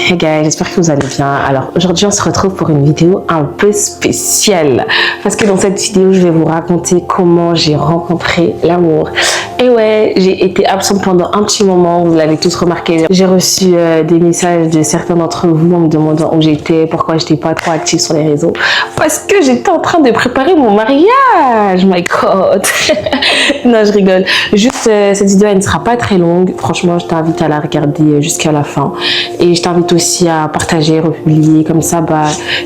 Hey guys, j'espère que vous allez bien. Alors aujourd'hui on se retrouve pour une vidéo un peu spéciale parce que dans cette vidéo je vais vous raconter comment j'ai rencontré l'amour. Et ouais, j'ai été absente pendant un petit moment, vous l'avez tous remarqué. J'ai reçu des messages de certains d'entre vous en me demandant où j'étais, pourquoi j'étais pas trop active sur les réseaux. Parce que j'étais en train de préparer mon mariage, my god. Non, je rigole. Juste, cette vidéo elle ne sera pas très longue. Franchement, je t'invite à la regarder jusqu'à la fin. Et je t'invite aussi à partager, republier, comme ça,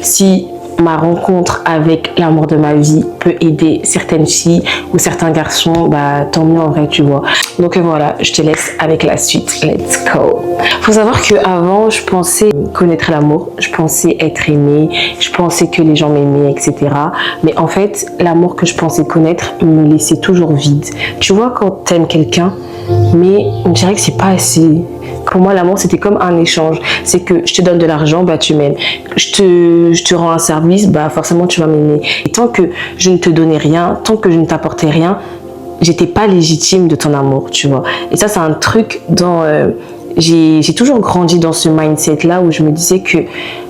si ma rencontre avec l'amour de ma vie peut aider certaines filles ou certains garçons, tant mieux en vrai, tu vois. Donc voilà, je te laisse avec la suite. Let's go. Faut savoir que avant, je pensais connaître l'amour, je pensais être aimée, je pensais que les gens m'aimaient, etc. Mais en fait, l'amour que je pensais connaître me laissait toujours vide. Tu vois, quand t'aimes quelqu'un, mais on dirait que c'est pas assez. Pour moi, l'amour, c'était comme un échange. C'est que je te donne de l'argent, tu m'aimes. Je te rends un service, forcément, tu vas m'aimer. Et tant que je ne te donnais rien, tant que je ne t'apportais rien, j'étais pas légitime de ton amour, tu vois. Et ça, c'est un truc dont j'ai toujours grandi dans ce mindset-là où je me disais que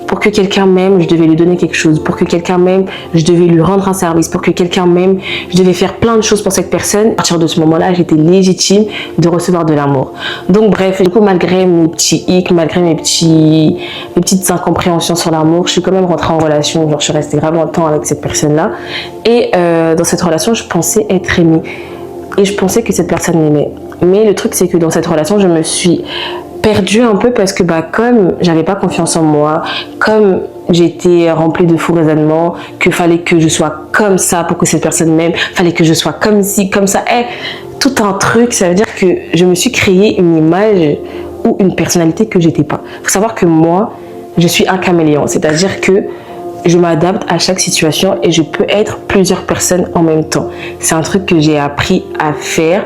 pour que quelqu'un m'aime, je devais lui donner quelque chose. Pour que quelqu'un m'aime, je devais lui rendre un service. Pour que quelqu'un m'aime, je devais faire plein de choses pour cette personne. À partir de ce moment-là, j'étais légitime de recevoir de l'amour. Donc bref, du coup, malgré mes petits hicks, malgré mes petites incompréhensions sur l'amour, je suis quand même rentrée en relation. Genre, je suis restée vraiment longtemps avec cette personne-là. Et dans cette relation, je pensais être aimée. Et je pensais que cette personne m'aimait. Mais le truc, c'est que dans cette relation, je me suis perdue un peu parce que comme j'avais pas confiance en moi, comme j'étais remplie de faux raisonnements, qu'il fallait que je sois comme ça pour que cette personne m'aime, fallait que je sois comme ci, comme ça, tout un truc, ça veut dire que je me suis créé une image ou une personnalité que j'étais pas. Faut savoir que moi, je suis un caméléon, c'est-à-dire que je m'adapte à chaque situation et je peux être plusieurs personnes en même temps. C'est un truc que j'ai appris à faire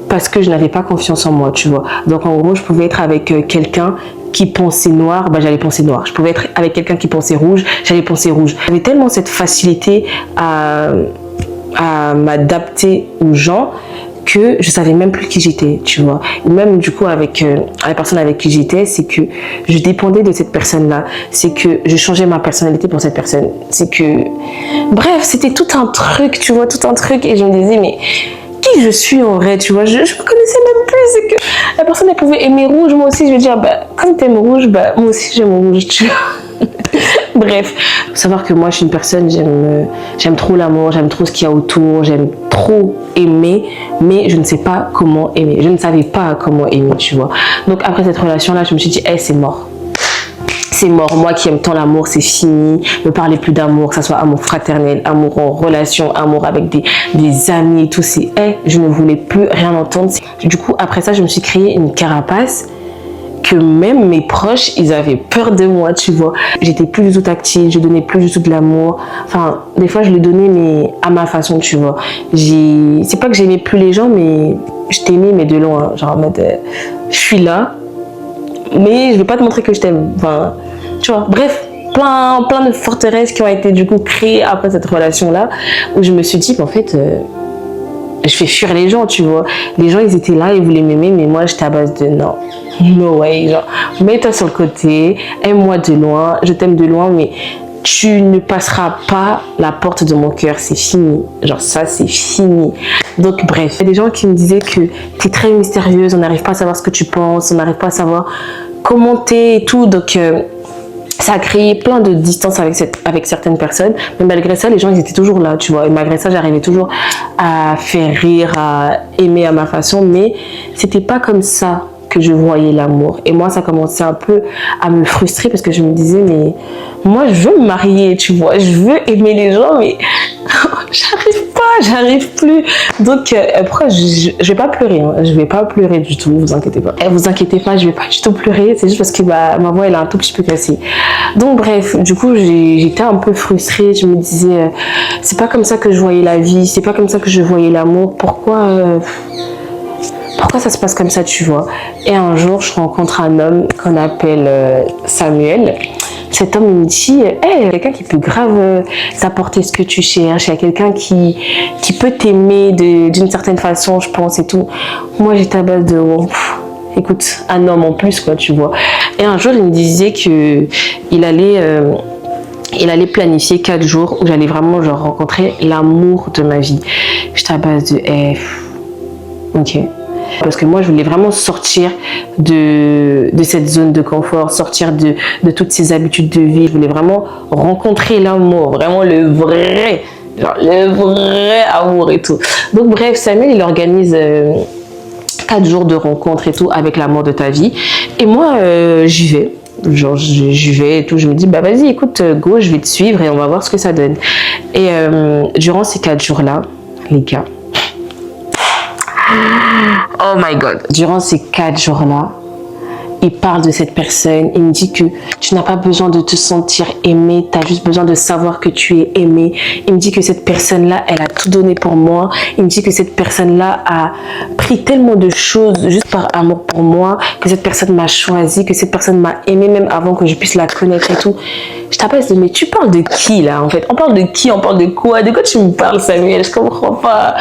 parce que je n'avais pas confiance en moi, tu vois. Donc en gros, je pouvais être avec quelqu'un qui pensait noir, j'allais penser noir. Je pouvais être avec quelqu'un qui pensait rouge, j'allais penser rouge. J'avais tellement cette facilité à m'adapter aux gens que je savais même plus qui j'étais, tu vois. Et même du coup avec la personne avec qui j'étais, c'est que je dépendais de cette personne-là. C'est que je changeais ma personnalité pour cette personne. C'est que... Bref, c'était tout un truc, tu vois, tout un truc. Et je me disais, mais qui je suis en vrai, tu vois, je me connaissais même plus. C'est que la personne, elle pouvait aimer rouge, moi aussi, je veux dire, quand t'aimes rouge, moi aussi j'aime rouge, tu vois. Bref, faut savoir que moi je suis une personne, j'aime trop l'amour, j'aime trop ce qu'il y a autour, j'aime trop aimer, mais je ne sais pas comment aimer. Je ne savais pas comment aimer, tu vois. Donc après cette relation-là, je me suis dit, c'est mort. C'est mort, moi qui aime tant l'amour, c'est fini. Ne parlez plus d'amour, que ce soit amour fraternel, amour en relation, amour avec des amis et tout. Je ne voulais plus rien entendre. Du coup, après ça, je me suis créé une carapace que même mes proches, ils avaient peur de moi, tu vois. J'étais plus du tout tactile, je donnais plus du tout de l'amour. Enfin, des fois, je le donnais, mais à ma façon, tu vois. C'est pas que j'aimais plus les gens, mais je t'aimais, mais de loin. Genre en mode, je suis là, mais je vais pas te montrer que je t'aime. Enfin, tu vois. Bref, plein de forteresses qui ont été du coup créées après cette relation-là, où je me suis dit, en fait... je fais fuir les gens, tu vois. Les gens, ils étaient là, ils voulaient m'aimer, mais moi, j'étais à base de non. No way, genre, mets-toi sur le côté, aime-moi de loin, je t'aime de loin, mais tu ne passeras pas la porte de mon cœur, c'est fini. Genre, ça, c'est fini. Donc, bref, il y a des gens qui me disaient que t'es très mystérieuse, on n'arrive pas à savoir ce que tu penses, on n'arrive pas à savoir comment t'es et tout, donc... ça a créé plein de distance avec certaines personnes, mais malgré ça, les gens, ils étaient toujours là, tu vois. Et malgré ça, j'arrivais toujours à faire rire, à aimer à ma façon, mais c'était pas comme ça que je voyais l'amour. Et moi, ça commençait un peu à me frustrer parce que je me disais, mais moi, je veux me marier, tu vois. Je veux aimer les gens, mais j'arrive plus. Donc, après, je vais pas pleurer, hein. Je vais pas pleurer du tout, vous inquiétez pas. Vous inquiétez pas, je vais pas du tout pleurer, c'est juste parce que ma voix, elle est un tout petit peu cassée. Donc, bref, du coup, j'étais un peu frustrée. Je me disais, c'est pas comme ça que je voyais la vie, c'est pas comme ça que je voyais l'amour. Pourquoi ça se passe comme ça, tu vois? Et un jour, je rencontre un homme qu'on appelle Samuel. Cet homme, il me dit, il y a quelqu'un qui peut grave t'apporter ce que tu cherches, il y a quelqu'un qui peut t'aimer d'une certaine façon, je pense, et tout. Moi, j'étais à base de, écoute, un homme en plus, quoi, tu vois. Et un jour, il me disait que il allait planifier 4 jours où j'allais vraiment genre rencontrer l'amour de ma vie. J'étais à base de F. Ok. Parce que moi, je voulais vraiment sortir de cette zone de confort, sortir de toutes ces habitudes de vie. Je voulais vraiment rencontrer l'amour, vraiment le vrai amour et tout. Donc bref, Samuel, il organise 4 jours de rencontre et tout avec l'amour de ta vie. Et moi, j'y vais. Genre, j'y vais et tout. Je me dis, bah vas-y, écoute, go, je vais te suivre et on va voir ce que ça donne. Et durant ces 4 jours-là, les gars, oh my god, durant ces 4 jours-là, il parle de cette personne, il me dit que tu n'as pas besoin de te sentir aimé, tu as juste besoin de savoir que tu es aimé. Il me dit que cette personne-là, elle a tout donné pour moi. Il me dit que cette personne-là a pris tellement de choses juste par amour pour moi, que cette personne m'a choisi, que cette personne m'a aimé même avant que je puisse la connaître et tout. Je t'appelle, mais tu parles de qui là en fait? On parle de qui? On parle de quoi? De quoi tu me parles, Samuel? Je comprends pas.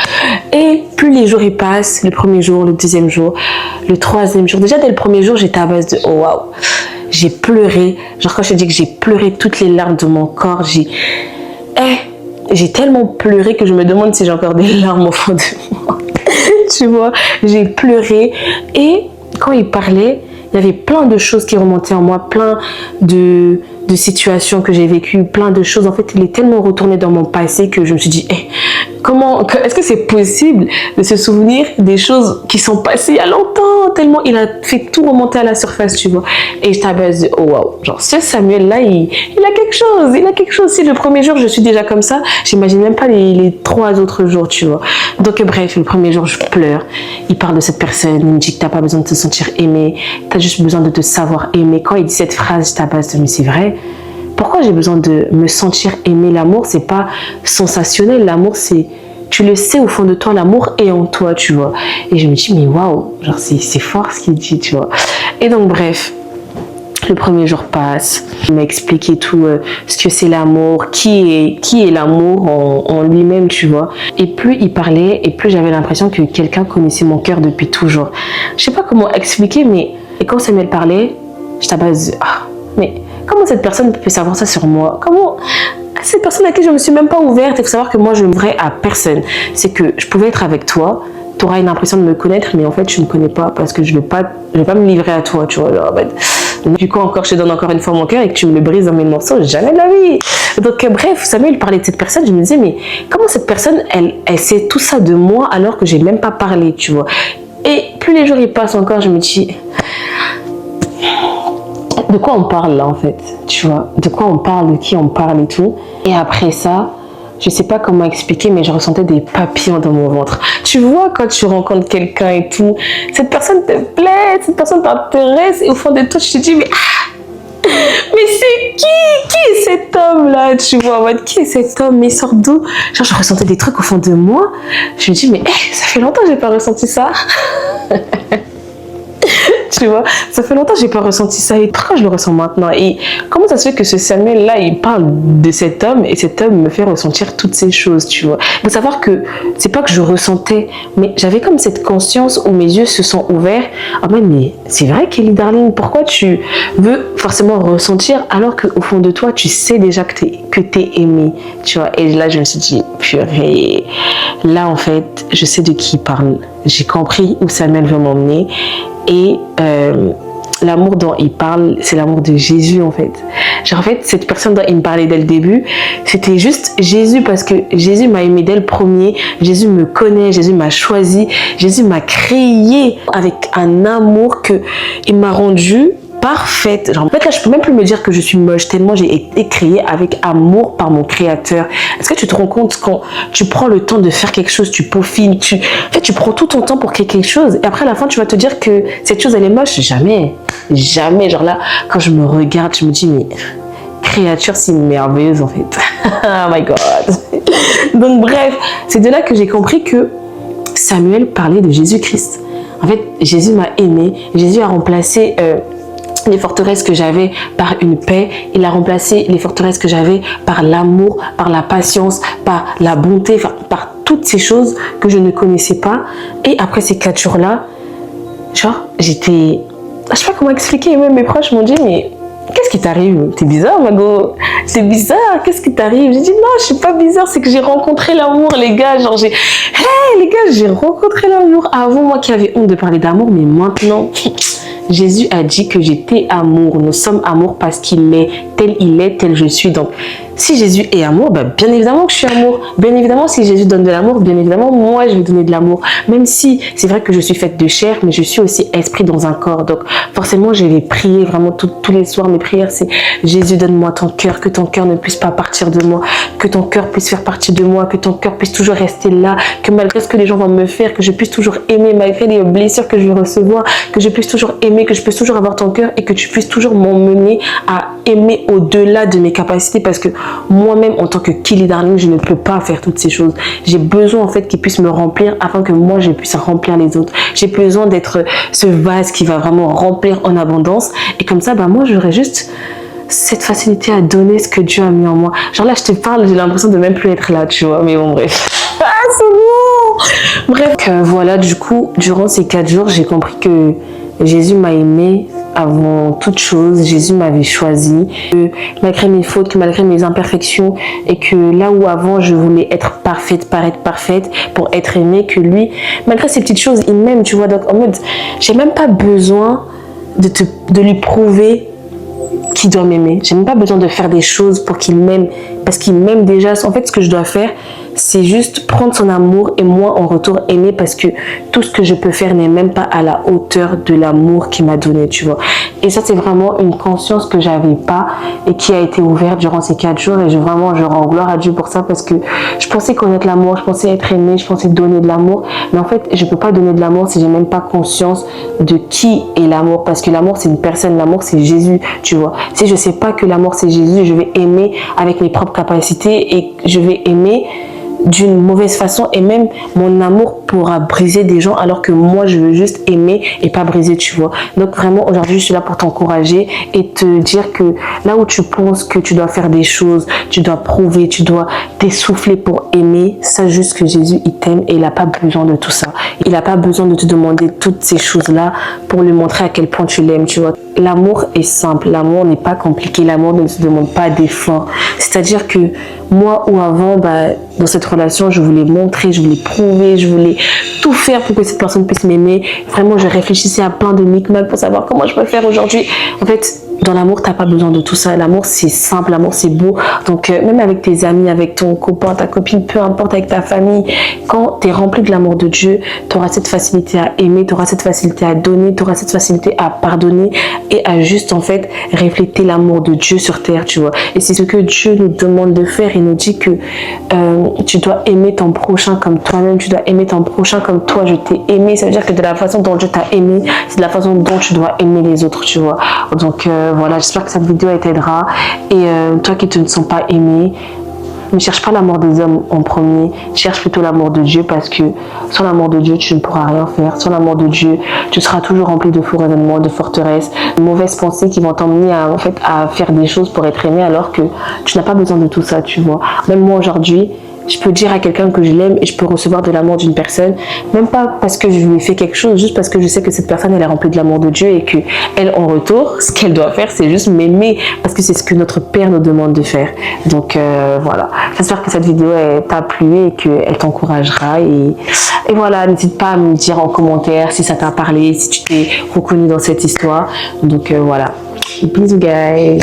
Et plus les jours y passent, le premier jour, le deuxième jour, le troisième jour. Déjà dès le premier jour, j'étais à base de oh waouh. J'ai pleuré. Genre quand je te dis que j'ai pleuré toutes les larmes de mon corps, j'ai tellement pleuré que je me demande si j'ai encore des larmes au fond de moi. Tu vois, j'ai pleuré. Et quand il parlait, il y avait plein de choses qui remontaient en moi, plein de situations que j'ai vécues, plein de choses. En fait, il est tellement retourné dans mon passé que je me suis dit, est-ce que c'est possible de se souvenir des choses qui sont passées il y a longtemps, tellement il a fait tout remonter à la surface, tu vois. Et je t'avais dit, oh waouh, genre ce Samuel-là, il a quelque chose. Si le premier jour, je suis déjà comme ça, j'imagine même pas les 3 autres jours, tu vois. Donc bref, le premier jour, je pleure. Il parle de cette personne, il me dit que t'as pas besoin de te sentir aimé, t'as juste besoin de te savoir aimé. Quand il dit cette phrase, je t'avais dit, mais c'est vrai. Pourquoi j'ai besoin de me sentir aimé? L'amour, c'est pas sensationnel. L'amour, c'est... Tu le sais au fond de toi, l'amour est en toi, tu vois. Et je me dis, mais waouh, genre c'est fort ce qu'il dit, tu vois. Et donc, bref, le premier jour passe. Il m'a expliqué tout ce que c'est l'amour, qui est l'amour en lui-même, tu vois. Et plus il parlait, et plus j'avais l'impression que quelqu'un connaissait mon cœur depuis toujours. Je sais pas comment expliquer, mais... Et quand Samuel parlait, je t'abasse, mais... Comment cette personne peut savoir ça sur moi? Comment cette personne à qui je me suis même pas ouverte? Il faut savoir que moi, je ne m'ouvrais à personne. C'est que je pouvais être avec toi, tu auras une impression de me connaître, mais en fait, je ne me connais pas parce que je vais pas me livrer à toi, tu vois. Genre, du coup, je te donne encore une fois mon cœur et que tu me le brises dans mes morceaux, jamais de la vie. Donc, bref, Samuel parlait de cette personne, je me disais, mais comment cette personne, elle sait tout ça de moi alors que j'ai même pas parlé, tu vois. Et plus les jours y passent encore, je me dis... De quoi on parle là en fait, tu vois, de quoi on parle, de qui on parle et tout. Et après ça, je sais pas comment expliquer, mais je ressentais des papillons dans mon ventre. Tu vois, quand tu rencontres quelqu'un et tout, cette personne te plaît, cette personne t'intéresse, et au fond de toi, tu te dis, mais c'est qui est cet homme là, tu vois, en mode, qui est cet homme, mais il sort d'où? Genre, je ressentais des trucs au fond de moi. Je me dis, mais ça fait longtemps que j'ai pas ressenti ça. Tu vois, ça fait longtemps que j'ai pas ressenti ça et pourquoi je le ressens maintenant? Et comment ça se fait que ce Samuel là il parle de cet homme et cet homme me fait ressentir toutes ces choses, tu vois? Il faut savoir que c'est pas que je ressentais, mais j'avais comme cette conscience où mes yeux se sont ouverts. Ah mais c'est vrai, Kelly darling, pourquoi tu veux forcément ressentir alors qu'au fond de toi tu sais déjà que t'es aimé, tu vois? Et là je me suis dit purée, là en fait je sais de qui il parle, j'ai compris où Samuel veut m'emmener. Et l'amour dont il parle, c'est l'amour de Jésus en fait. Genre en fait, cette personne dont il me parlait dès le début, c'était juste Jésus parce que Jésus m'a aimé dès le premier. Jésus me connaît, Jésus m'a choisi, Jésus m'a créé avec un amour que il m'a rendu parfaite. Genre, en fait, là, je peux même plus me dire que je suis moche tellement j'ai été créée avec amour par mon créateur. Est-ce que tu te rends compte quand tu prends le temps de faire quelque chose, tu peaufines, en fait, tu prends tout ton temps pour créer quelque chose et après à la fin, tu vas te dire que cette chose, elle est moche? Jamais. Jamais. Genre là, quand je me regarde, je me dis, mais créature si merveilleuse en fait. Oh my God. Donc bref, c'est de là que j'ai compris que Samuel parlait de Jésus-Christ. En fait, Jésus m'a aimé. Jésus a remplacé les forteresses que j'avais par une paix. Il a remplacé les forteresses que j'avais par l'amour, par la patience, par la bonté, enfin, par toutes ces choses que je ne connaissais pas. Et après ces 4 jours-là, genre, j'étais je sais pas comment expliquer, même mes proches m'ont dit, mais qu'est-ce qui t'arrive? T'es bizarre, Mago. C'est bizarre, qu'est-ce qui t'arrive? J'ai dit, non, je suis pas bizarre, c'est que j'ai rencontré l'amour, les gars. Genre, hey, les gars, j'ai rencontré l'amour. Avant, moi qui avais honte de parler d'amour, mais maintenant, Jésus a dit que j'étais amour. Nous sommes amour parce qu'il est, tel je suis. Donc, si Jésus est amour, bah, bien évidemment que je suis amour. Bien évidemment, si Jésus donne de l'amour, bien évidemment, moi, je vais donner de l'amour. Même si c'est vrai que je suis faite de chair, mais je suis aussi esprit dans un corps. Donc, forcément, je vais prier vraiment tous les soirs. Mes prières, c'est Jésus, donne-moi ton cœur, que ton cœur ne puisse pas partir de moi, que ton cœur puisse faire partie de moi, que ton cœur puisse toujours rester là, que malgré ce que les gens vont me faire, que je puisse toujours aimer, malgré les blessures que je vais recevoir, que je puisse toujours aimer, que je puisse toujours avoir ton cœur et que tu puisses toujours m'emmener à aimer au-delà de mes capacités, parce que moi-même, en tant que Kylie Darling, je ne peux pas faire toutes ces choses. J'ai besoin en fait qu'ils puissent me remplir afin que moi, je puisse remplir les autres. J'ai besoin d'être ce vase qui va vraiment remplir en abondance. Et comme ça, bah, moi, j'aurais juste cette facilité à donner ce que Dieu a mis en moi. Genre là, je te parle, j'ai l'impression de même plus être là, tu vois. Mais bon, bref. Ah, c'est bon! Bref, voilà, du coup, durant ces 4 jours, j'ai compris que Jésus m'a aimé avant toute chose. Jésus m'avait choisi, malgré mes fautes, malgré mes imperfections, et que là où avant je voulais être parfaite, paraître parfaite pour être aimée, que lui, malgré ces petites choses, il m'aime, tu vois. Donc en mode, j'ai même pas besoin de lui prouver qu'il doit m'aimer. J'ai même pas besoin de faire des choses pour qu'il m'aime, parce qu'il m'aime déjà. En fait, ce que je dois faire, c'est juste prendre son amour et moi en retour aimer, parce que tout ce que je peux faire n'est même pas à la hauteur de l'amour qu'il m'a donné, tu vois. Et ça, c'est vraiment une conscience que j'avais pas et qui a été ouverte durant ces 4 jours, et je rends gloire à Dieu pour ça, parce que je pensais connaître l'amour, je pensais être aimée, je pensais donner de l'amour, mais en fait, je peux pas donner de l'amour si j'ai même pas conscience de qui est l'amour, parce que l'amour, c'est une personne, l'amour, c'est Jésus, tu vois. Si je sais pas que l'amour, c'est Jésus, je vais aimer avec mes propres capacités et je vais aimer d'une mauvaise façon, et même mon amour pourra briser des gens, alors que moi je veux juste aimer et pas briser, tu vois. Donc vraiment aujourd'hui je suis là pour t'encourager et te dire que là où tu penses que tu dois faire des choses, tu dois prouver, tu dois t'essouffler pour aimer, sache juste que Jésus il t'aime et il n'a pas besoin de tout ça. Il n'a pas besoin de te demander toutes ces choses là pour lui montrer à quel point tu l'aimes, tu vois. L'amour est simple, l'amour n'est pas compliqué, l'amour ne se demande pas d'effort. C'est-à-dire que moi ou avant, bah, dans cette relation, je voulais montrer, je voulais prouver, je voulais tout faire pour que cette personne puisse m'aimer. Vraiment, je réfléchissais à plein de micmacs pour savoir comment je peux faire aujourd'hui. En fait, dans l'amour, t'as pas besoin de tout ça. L'amour, c'est simple, l'amour, c'est beau. Donc, même avec tes amis, avec ton copain, ta copine, peu importe, avec ta famille, quand tu es rempli de l'amour de Dieu, tu auras cette facilité à aimer, tu auras cette facilité à donner, tu auras cette facilité à pardonner et à juste, en fait, refléter l'amour de Dieu sur terre, tu vois. Et c'est ce que Dieu nous demande de faire. Il nous dit que tu dois aimer ton prochain comme toi-même, tu dois aimer ton prochain comme toi, je t'ai aimé. Ça veut dire que de la façon dont Dieu t'a aimé, c'est de la façon dont tu dois aimer les autres, tu vois. Donc, voilà, j'espère que cette vidéo t'aidera. Et toi qui ne te sens pas aimé, ne cherche pas l'amour des hommes en premier, cherche plutôt l'amour de Dieu, parce que sans l'amour de Dieu, tu ne pourras rien faire. Sans l'amour de Dieu, tu seras toujours rempli de faux raisonnements, de forteresses, de mauvaises pensées qui vont t'emmener à faire des choses pour être aimé, alors que tu n'as pas besoin de tout ça, tu vois. Même moi aujourd'hui, je peux dire à quelqu'un que je l'aime et je peux recevoir de l'amour d'une personne, même pas parce que je lui ai fait quelque chose, juste parce que je sais que cette personne elle est remplie de l'amour de Dieu, et que elle en retour, ce qu'elle doit faire, c'est juste m'aimer, parce que c'est ce que notre Père nous demande de faire. Donc voilà, j'espère que cette vidéo t'a plu et qu'elle t'encouragera, et voilà, n'hésite pas à me dire en commentaire si ça t'a parlé, si tu t'es reconnu dans cette histoire. Donc voilà, bisous guys.